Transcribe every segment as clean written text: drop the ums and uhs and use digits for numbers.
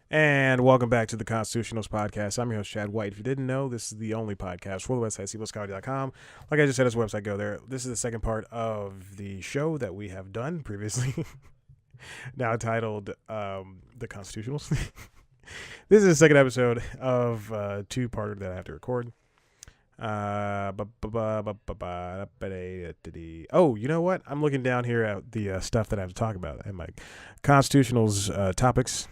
And welcome back to the Constitutionals Podcast. I'm your host, Chad White. If you didn't know, this is the only podcast for the website, cboscomedy.com. Like I just said, it's a website, go there. This is the second part of the show that we have done previously, now titled The Constitutionals. This is the second episode of two-parter that I have to record. Oh, you know what? I'm looking down here at the stuff that I have to talk about and my Constitutionals topics.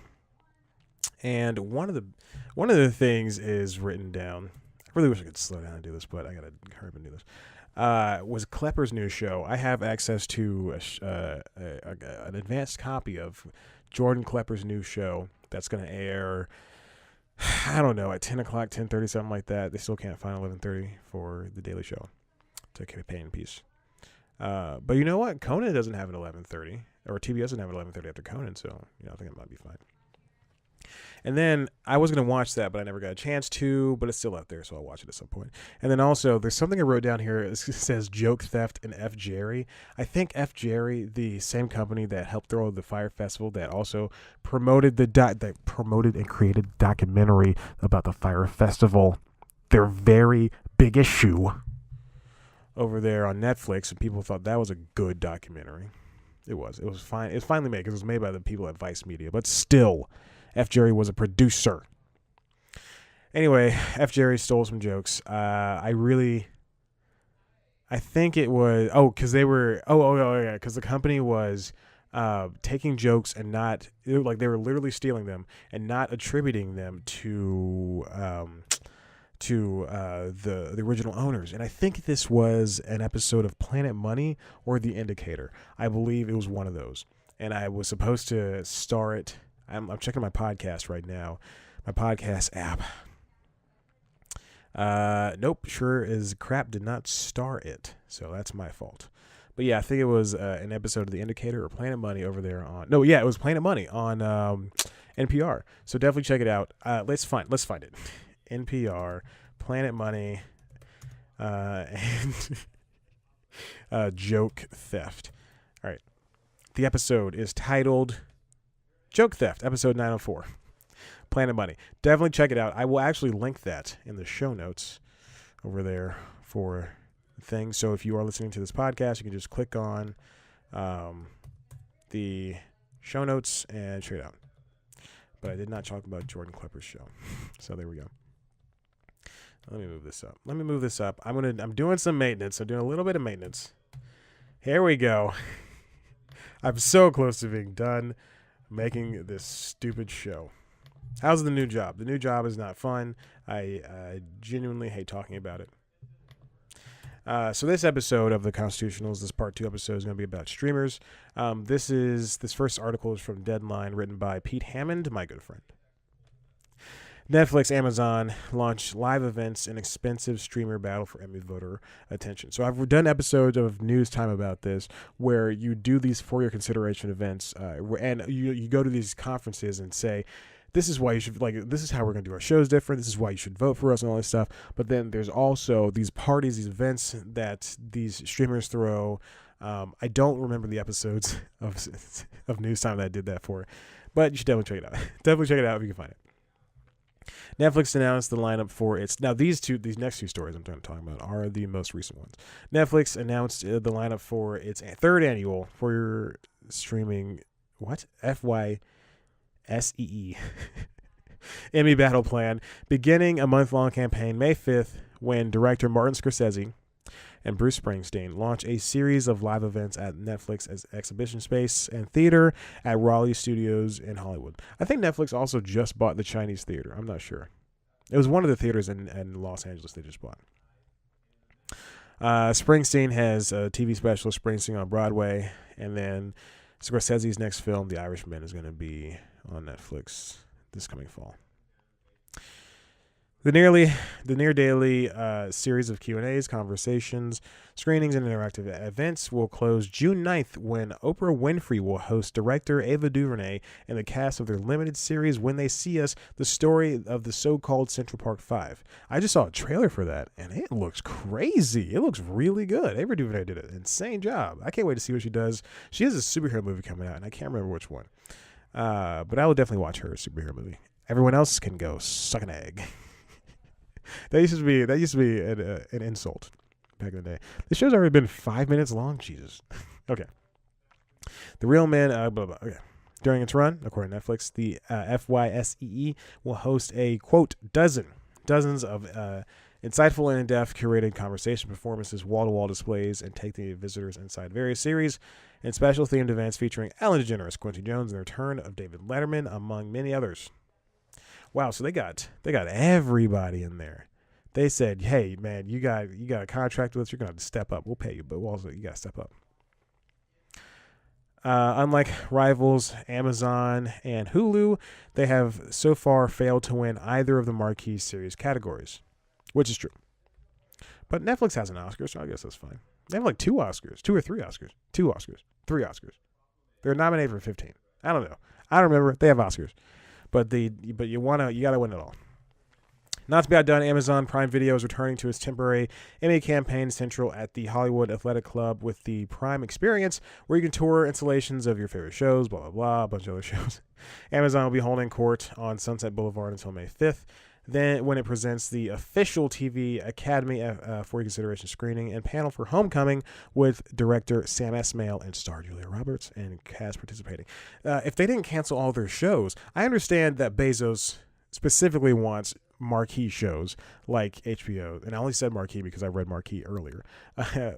And one of the things is written down. I really wish I could slow down and do this, but I gotta hurry up and do this. Was Klepper's new show. I have access to an advanced copy of Jordan Klepper's new show that's going to air, I don't know, at 10 o'clock, 10:30, something like that. They still can't find 11:30 for The Daily Show to pay in peace. But you know what? Conan doesn't have an 11:30, or TBS doesn't have an 11:30 after Conan, so I think it might be fine. And then I was going to watch that, but I never got a chance to, but it's still out there, so I'll watch it at some point. And then also, there's something I wrote down here. It says Joke Theft and F. Jerry. I think F. Jerry, the same company that helped throw the Fire Festival, that also promoted that promoted and created a documentary about the Fire Festival, their very big issue over there on Netflix, and people thought that was a good documentary. It was fine. It was finally made because it was made by the people at Vice Media, but still, F. Jerry was a producer. Anyway, F. Jerry stole some jokes. I think it was, because they were, yeah, because the company was taking jokes and not, they were literally stealing them and not attributing them to the original owners. And I think this was an episode of Planet Money or The Indicator. I believe it was one of those. And I was supposed to star it. I'm checking my podcast right now. My podcast app. Nope, sure as crap did not star it. So that's my fault. But yeah, I think it was an episode of The Indicator or Planet Money over there on... No, yeah, it was Planet Money on NPR. So definitely check it out. Let's find it. NPR, Planet Money, and Joke Theft. All right. The episode is titled Joke Theft, episode 904. Planet Money. Definitely check it out. I will actually link that in the show notes over there for things. So if you are listening to this podcast, you can just click on the show notes and check it out. But I did not talk about Jordan Klepper's show. So there we go. Let me move this up. I'm doing some maintenance. I'm doing a little bit of maintenance. Here we go. I'm so close to being done making this stupid show. How's the new job? The new job is not fun. I genuinely hate talking about it. So this episode of the Constitutionals, this part 2 episode, is going to be about streamers. This first article is from Deadline, written by Pete Hammond, my good friend. Netflix, Amazon launch live events in expensive streamer battle for Emmy voter attention. So I've done episodes of News Time about this, where you do these for your consideration events, and you go to these conferences and say, this is why you should, this is how we're going to do our shows different. This is why you should vote for us and all this stuff. But then there's also these parties, these events that these streamers throw. I don't remember the episodes of News Time that I did that for, but you should definitely check it out. Definitely check it out if you can find it. Netflix announced the lineup for its... Now, these next two stories I'm going to talk about are the most recent ones. Netflix announced the lineup for its third annual for your streaming... What? FYSEE. Emmy Battle Plan, beginning a month-long campaign May 5th when director Martin Scorsese and Bruce Springsteen launch a series of live events at Netflix as exhibition space and theater at Raleigh Studios in Hollywood. I think Netflix also just bought the Chinese theater. I'm not sure. It was one of the theaters in Los Angeles they just bought. Springsteen has a TV special, Springsteen on Broadway, and then Scorsese's next film, The Irishman, is going to be on Netflix this coming fall. The near daily series of Q&As, conversations, screenings, and interactive events will close June 9th when Oprah Winfrey will host director Ava DuVernay and the cast of their limited series When They See Us, the story of the so-called Central Park Five. I just saw a trailer for that, and it looks crazy. It looks really good. Ava DuVernay did an insane job. I can't wait to see what she does. She has a superhero movie coming out, and I can't remember which one. But I will definitely watch her superhero movie. Everyone else can go suck an egg. That used to be an insult back in the day. The show's already been 5 minutes long. Jesus. Okay. The Real Men. Blah, blah. Okay. During its run, according to Netflix, the FYSEE will host a quote dozens of insightful and in-depth curated conversation performances, wall-to-wall displays, and take the visitors inside various series and special themed events featuring Ellen DeGeneres, Quincy Jones, and the return of David Letterman, among many others. Wow, so they got everybody in there. They said, "Hey, man, you got a contract with us. You're gonna have to step up. We'll pay you, but also you gotta step up." Unlike rivals Amazon and Hulu, they have so far failed to win either of the marquee series categories, which is true. But Netflix has an Oscar, so I guess that's fine. They have like 2 or 3 Oscars, 3 Oscars. They're nominated for 15. I don't know. I don't remember. They have Oscars, but you gotta win it all. Not to be outdone, Amazon Prime Video is returning to its temporary Emmy campaign central at the Hollywood Athletic Club with the Prime Experience, where you can tour installations of your favorite shows, blah, blah, blah, a bunch of other shows. Amazon will be holding court on Sunset Boulevard until May 5th. Then when it presents the official TV Academy for consideration screening and panel for Homecoming with director Sam Esmail and star Julia Roberts and cast participating. If they didn't cancel all their shows, I understand that Bezos specifically wants marquee shows like HBO, and I only said marquee because I read marquee earlier,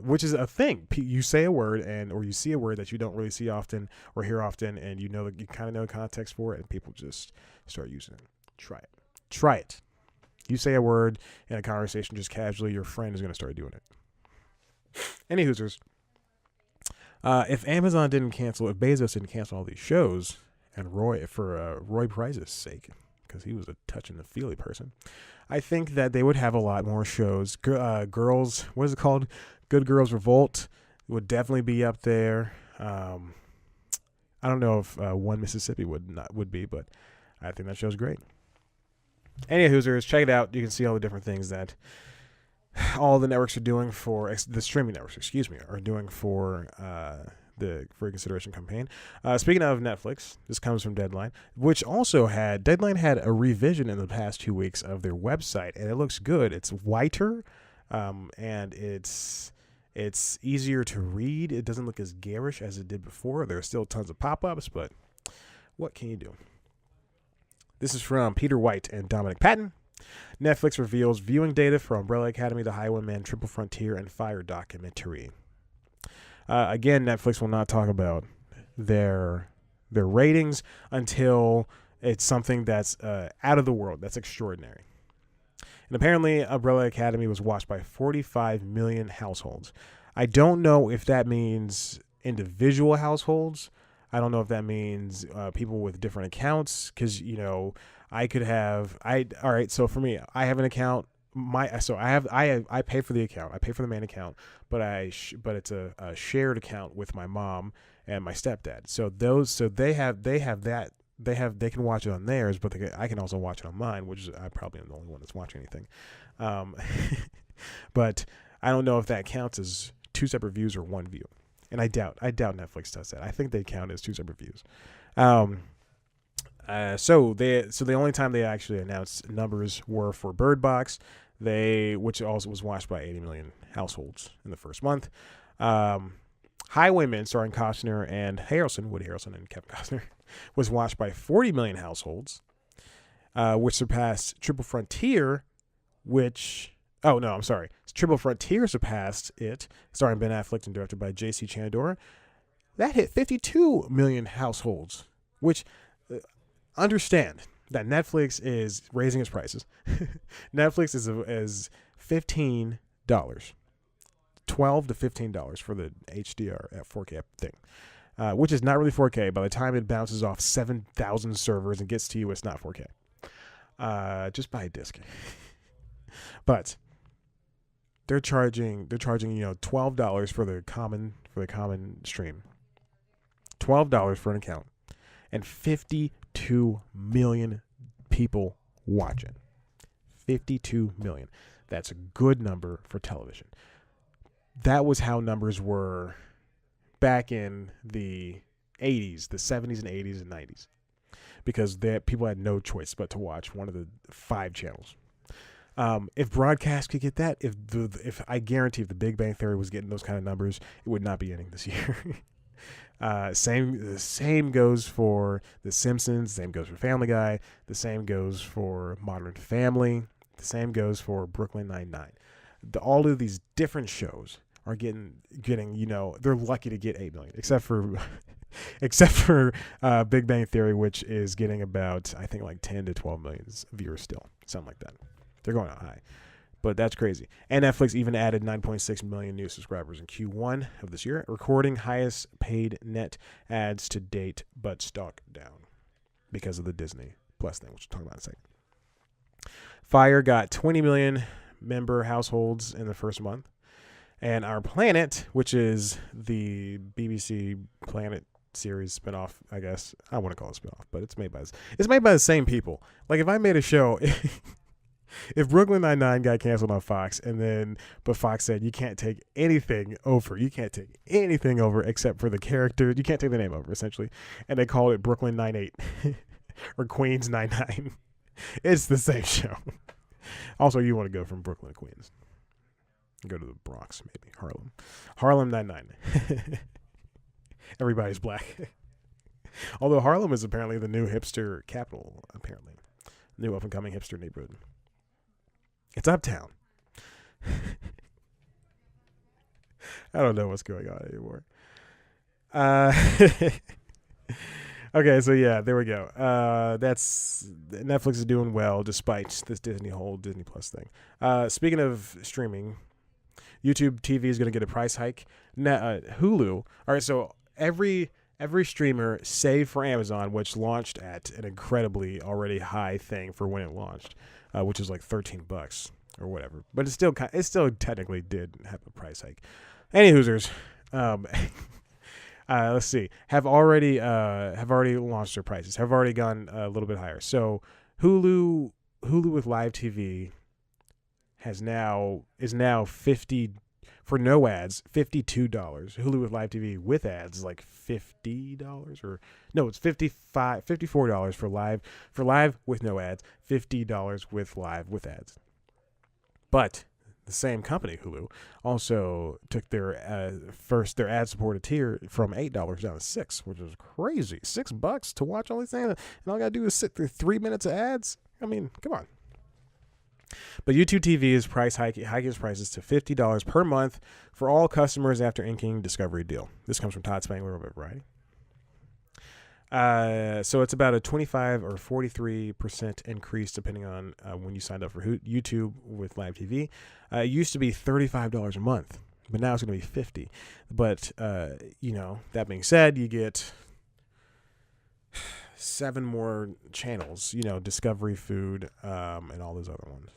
which is a thing. You say a word or you see a word that you don't really see often or hear often, and you kind of know the context for it, and people just start using it. Try it. You say a word in a conversation just casually, your friend is going to start doing it. Any Hoosers, if Bezos didn't cancel all these shows, and Roy Price's sake, because he was a touch and the feely person, I think that they would have a lot more shows. Girls, what is it called? Good Girls Revolt would definitely be up there. I don't know if One Mississippi would be, but I think that show's great. Any Hoosers, check it out. You can see all the different things that all the networks are doing for the streaming networks, are doing for the free consideration campaign. Speaking of Netflix, this comes from Deadline, which also Deadline had a revision in the past 2 weeks of their website, and it looks good. It's whiter, and it's easier to read. It doesn't look as garish as it did before. There are still tons of pop-ups, but what can you do? This is from Peter White and Dominic Patton. Netflix reveals viewing data for Umbrella Academy, The Highwaymen, Triple Frontier, and Fire documentary. Again, Netflix will not talk about their ratings until it's something that's out of the world, that's extraordinary. And apparently, Umbrella Academy was watched by 45 million households. I don't know if that means individual households. I don't know if that means people with different accounts, because I could have all right. So for me, I have an account. I pay for the account. I pay for the main account, but it's a shared account with my mom and my stepdad. So they can watch it on theirs, but I can also watch it on mine, which is I probably am the only one that's watching anything. But I don't know if that counts as 2 separate views or 1 view. And I doubt Netflix does that. I think they count as 2 separate views. So the only time they actually announced numbers were for Bird Box, which also was watched by 80 million households in the first month. Highwaymen, starring Costner and Woody Harrelson and Kevin Costner, was watched by 40 million households, which surpassed Triple Frontier, Triple Frontier surpassed it, starring Ben Affleck and directed by J.C. Chandor. That hit 52 million households, which understand that Netflix is raising its prices. Netflix is $15, $12 to $15 for the HDR at 4K thing, which is not really 4K. By the time it bounces off 7,000 servers and gets to you, it's not 4K. Just buy a disc. But they're charging $12 for the common stream, $12 for an account, and 52 million people watch it. 52 million. That's a good number for television. That was how numbers were back in the 80s, the 70s and 80s and 90s. because people had no choice but to watch one of the 5 channels. If broadcast could get that, if I guarantee if the Big Bang Theory was getting those kind of numbers, it would not be ending this year. The same goes for The Simpsons. The same goes for Family Guy. The same goes for Modern Family. The same goes for Brooklyn Nine-Nine. All of these different shows are getting, they're lucky to get 8 million, except for Big Bang Theory, which is getting about, I think, like 10 to 12 million viewers still, something like that. They're going out high, but that's crazy. And Netflix even added 9.6 million new subscribers in Q1 of this year, recording highest paid net ads to date, but stock down because of the Disney Plus thing, which we'll talk about in a second. Fire got 20 million member households in the first month. And Our Planet, which is the BBC Planet series spinoff, I guess. I want to call it spinoff, but it's made by the same people. Like, if I made a show, if Brooklyn Nine-Nine got canceled on Fox, but Fox said you can't take anything over. You can't take anything over except for the character. You can't take the name over, essentially. And they called it Brooklyn Nine-8 or Queens Nine-9. It's the same show. Also, you want to go from Brooklyn to Queens. Go to the Bronx, maybe. Harlem Nine-9. Everybody's black. Although Harlem is apparently the new hipster capital, apparently. New up-and-coming hipster neighborhood. It's uptown. I don't know what's going on anymore. Okay, so yeah, there we go. That's Netflix is doing well despite this Disney Plus thing. Speaking of streaming, YouTube TV is going to get a price hike. Hulu. All right, so every streamer, save for Amazon, which launched at an incredibly already high thing for when it launched, which is like $13 or whatever. But it still technically did have a price hike. Any Hoosers, let's see, have already launched their prices. Have already gone a little bit higher. So Hulu with live TV is now 50 for no ads, $52. Hulu with live TV with ads is like $50 or no, it's $54 for live with no ads, $50 with live with ads. But the same company, Hulu, also took their ad supported tier from $8 down to $6, which is crazy. $6 to watch all these things, and all I gotta do is sit through 3 minutes of ads. I mean, come on. But YouTube TV is hiking its prices to $50 per month for all customers after inking Discovery deal. This comes from Todd Spangler of Variety. So it's about a 25 or 43% increase depending on when you signed up for YouTube with live TV. It used to be $35 a month, but now it's going to be $50. But that being said, you get 7 more channels. Discovery, Food, and all those other ones.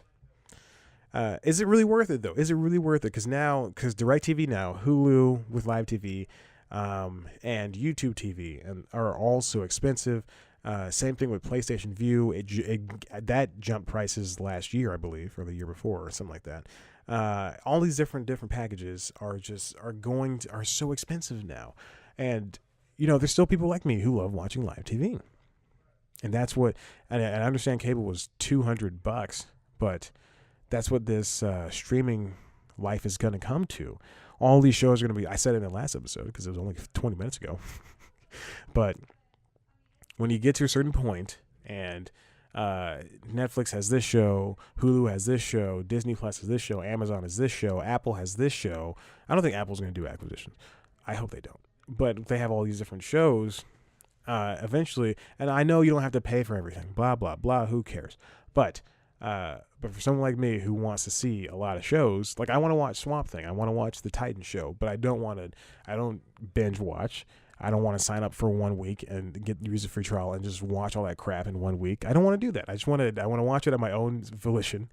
Is it really worth it though? Is it really worth it? Because DirecTV now, Hulu with live TV, and YouTube TV are all so expensive. Same thing with PlayStation View. That jumped prices last year, I believe, or the year before, or something like that. All these different packages are so expensive now, and there's still people like me who love watching live TV, and that's what. And I understand cable was $200, but that's what this streaming life is going to come to. All these shows are going to be, I said it in the last episode because it was only 20 minutes ago. But when you get to a certain point and Netflix has this show, Hulu has this show, Disney Plus has this show, Amazon has this show, Apple has this show. I don't think Apple's going to do acquisitions. I hope they don't. But they have all these different shows eventually. And I know you don't have to pay for everything. Blah, blah, blah. Who cares? But for someone like me who wants to see a lot of shows, like I want to watch Swamp Thing, I want to watch the Titan show, but I don't binge watch. I don't want to sign up for 1 week and use a free trial and just watch all that crap in 1 week. I don't want to do that. I want to watch it at my own volition,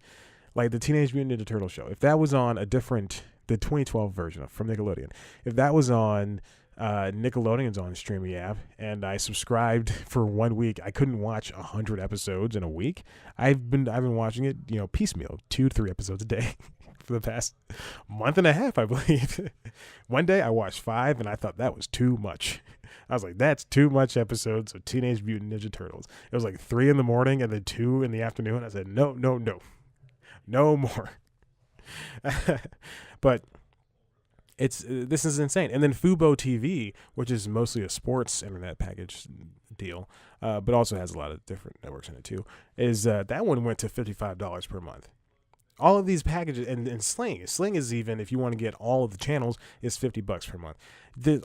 like the Teenage Mutant Ninja Turtle show. If that was on the 2012 version from Nickelodeon, if that was on Nickelodeon's on streaming app, and I subscribed for 1 week, I couldn't watch 100 episodes in a week. I've been watching it, piecemeal, 2 to 3 episodes a day for the past month and a half, I believe. One day I watched 5 and I thought that was too much. I was like, that's too much episodes of Teenage Mutant Ninja Turtles. It was like 3 in the morning and then 2 in the afternoon. I said, no more. But this is insane. And then Fubo TV, which is mostly a sports internet package deal, but also has a lot of different networks in it too, is that one went to $55 per month. All of these packages, and Sling is, even if you want to get all of the channels, is $50 per month.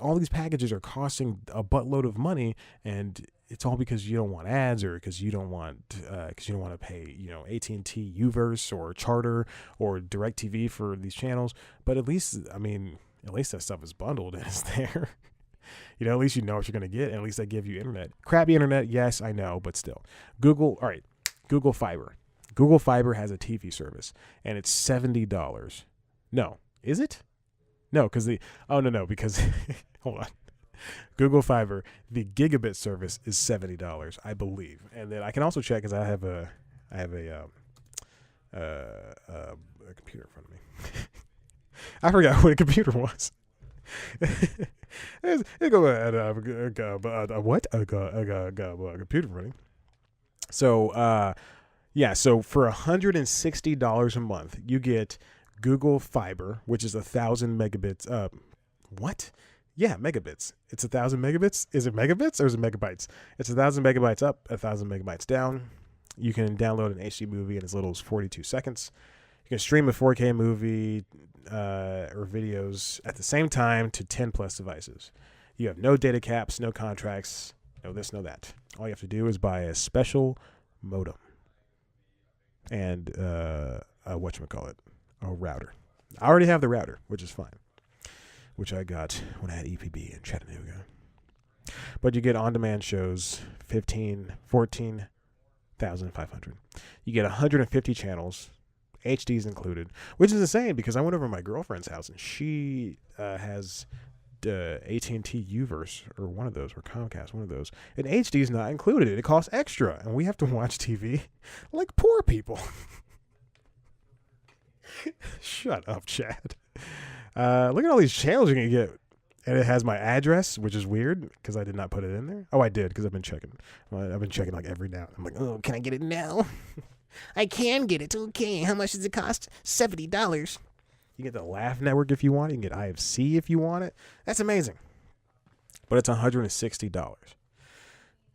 All these packages are costing a buttload of money, and it's all because you don't want ads, or because you don't want to pay, AT&T Uverse or Charter or DirecTV for these channels. But at least that stuff is bundled and it's there. At least you know what you're going to get, and at least they give you internet. Crappy internet, yes, I know, but still. Google Fiber. Google Fiber has a TV service, and it's $70. No, is it? No, because because hold on. Google Fiber, the gigabit service is $70, I believe, and then I can also check because I have a computer in front of me. I forgot what a computer was. A computer running. So so for $160 a month, you get Google Fiber, which is 1,000 megabits. What? Yeah, megabits. It's 1,000 megabits. Is it megabits or is it megabytes? It's 1,000 megabytes up, 1,000 megabytes down. You can download an HD movie in as little as 42 seconds. You can stream a 4K movie or videos at the same time to 10 plus devices. You have no data caps, no contracts, no this, no that. All you have to do is buy a special modem and a router. I already have the router, which is fine, which I got when I had EPB in Chattanooga. But you get on-demand shows, 14,500. You get 150 channels, HDs included, which is insane because I went over to my girlfriend's house and she has AT&T Uverse or one of those, or Comcast, one of those, and HD is not included. It costs extra, and we have to watch TV like poor people. Shut up, Chad. Look at all these channels you can get, and it has my address, which is weird because I did not put it in there. Oh, I did because I've been checking. I've been checking like every now. I'm like, oh, can I get it now? I can get it. Okay, how much does it cost? $70. You get the Laugh Network if you want it. You can get IFC if you want it. That's amazing. But it's $160.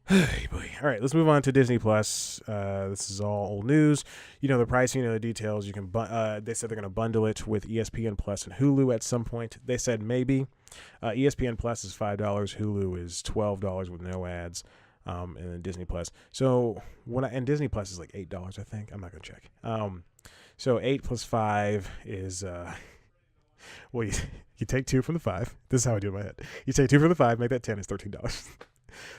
Hey, boy. All right, let's move on to Disney Plus. This is all old news. The pricing, the details. You can. They said they're going to bundle it with ESPN Plus and Hulu at some point. They said maybe. ESPN Plus is $5. Hulu is $12 with no ads. And then Disney Plus. So and Disney Plus is like $8, I think. I'm not gonna check. So 8 plus 5 is you take 2 from the 5. This is how I do it in my head. You take 2 from the 5, make that 10. It's $13.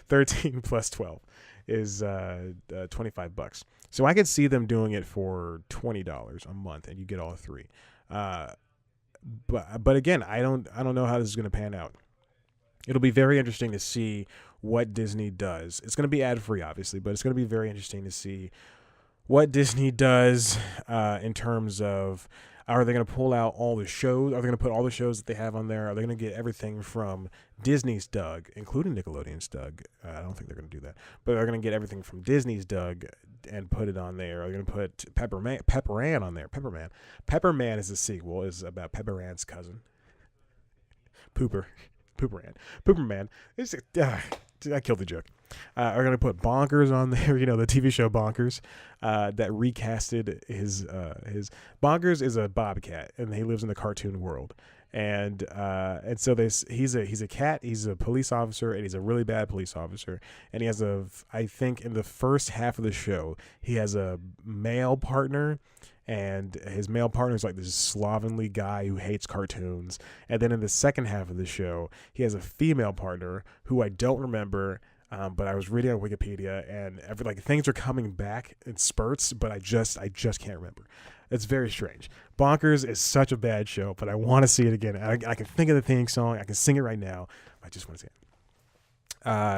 13 plus 12 is $25. So I could see them doing it for $20 a month, and you get all 3. But again, I don't know how this is gonna pan out. It'll be very interesting to see what Disney does. It's going to be ad-free, obviously, but it's going to be very interesting to see what Disney does in terms of, are they going to pull out all the shows? Are they going to put all the shows that they have on there? Are they going to get everything from Disney's Doug, including Nickelodeon's Doug? I don't think they're going to do that. But they're going to get everything from Disney's Doug and put it on there. Are they going to put Pepper Ann on there? Pepper Man is a sequel. Is about Pepper Ann's cousin. Pooper Man. I killed the joke. Are going to put Bonkers on there, the TV show Bonkers, that recasted his Bonkers is a bobcat, and he lives in the cartoon world. And so he's a cat, he's a police officer, and he's a really bad police officer. And he has I think in the first half of the show, he has a male partner, and his male partner is like this slovenly guy who hates cartoons. And then in the second half of the show, he has a female partner who I don't remember, but I was reading on Wikipedia, and things are coming back in spurts, but I just can't remember. It's very strange. Bonkers is such a bad show, but I want to see it again. I can think of the theme song. I can sing it right now. I just want to see it.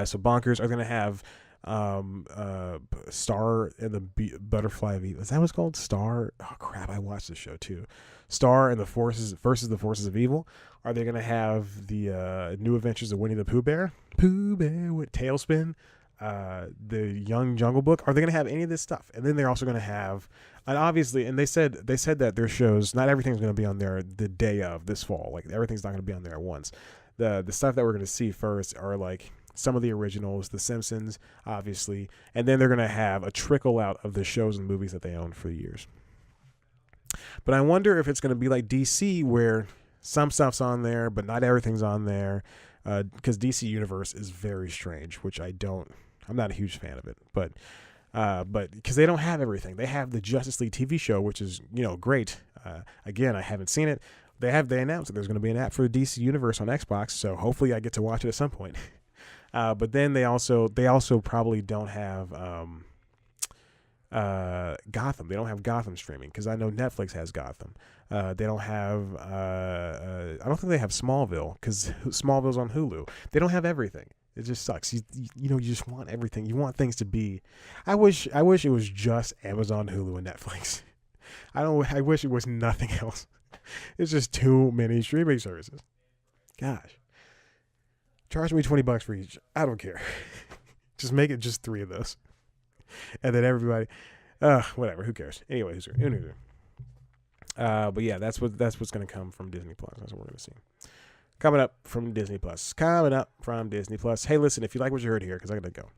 So Bonkers are going to have Star and the Butterfly of Evil. Is that what's called? Star? Oh crap! I watched the show too. Star and the Forces versus the Forces of Evil. Are they gonna have the New Adventures of Winnie the Pooh Bear? Pooh Bear with Tailspin. The Young Jungle Book. Are they gonna have any of this stuff? And then they're also gonna have, and obviously, and they said that their shows, not everything's gonna be on there the day of this fall. Like everything's not gonna be on there at once. The stuff that we're gonna see first are like some of the originals, The Simpsons, obviously, and then they're gonna have a trickle out of the shows and movies that they own for years. But I wonder if it's gonna be like DC, where some stuff's on there, but not everything's on there, because DC Universe is very strange, which I'm not a huge fan of it, but because they don't have everything. They have the Justice League TV show, which is great. Again, I haven't seen it. They announced that there's going to be an app for the DC Universe on Xbox, so hopefully I get to watch it at some point. But then they also probably don't have Gotham. They don't have Gotham streaming, because I know Netflix has Gotham. They don't have. I don't think they have Smallville, because Smallville's on Hulu. They don't have everything. It just sucks. You just want everything. You want things to be. I wish it was just Amazon, Hulu, and Netflix. I wish it was nothing else. It's just too many streaming services. Gosh. Charge me $20 for each. I don't care. Just make it just 3 of those, and then everybody, whatever. Who cares? Anyway, but yeah, that's what's gonna come from Disney Plus. That's what we're gonna see. Coming up from Disney Plus. Hey, listen, if you like what you heard here, because I gotta go,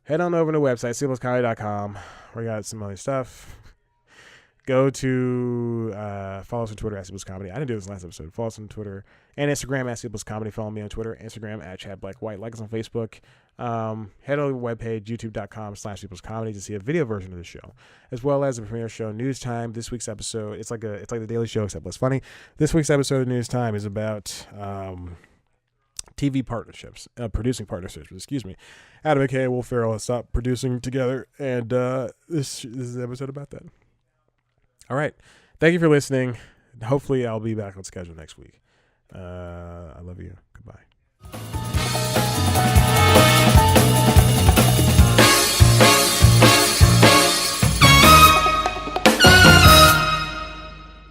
head on over to the website, cpluscomedy.com. We got some other stuff. Go to follow us on Twitter at @CPlusComedy. I didn't do this last episode. Follow us on Twitter and Instagram at @CPlusComedy. Follow me on Twitter, Instagram at @ChadBlackWhite. Like us on Facebook. Head over to the webpage, youtube.com/CPlusComedy, to see a video version of the show, as well as the premiere show, News Time. This week's episode, it's like the Daily Show, except less funny. This week's episode of News Time is about TV partnerships, producing partnerships. Excuse me. Adam McKay and Will Ferrell have stopped producing together, and this is an episode about that. All right. Thank you for listening. Hopefully I'll be back on schedule next week. I love you. Goodbye.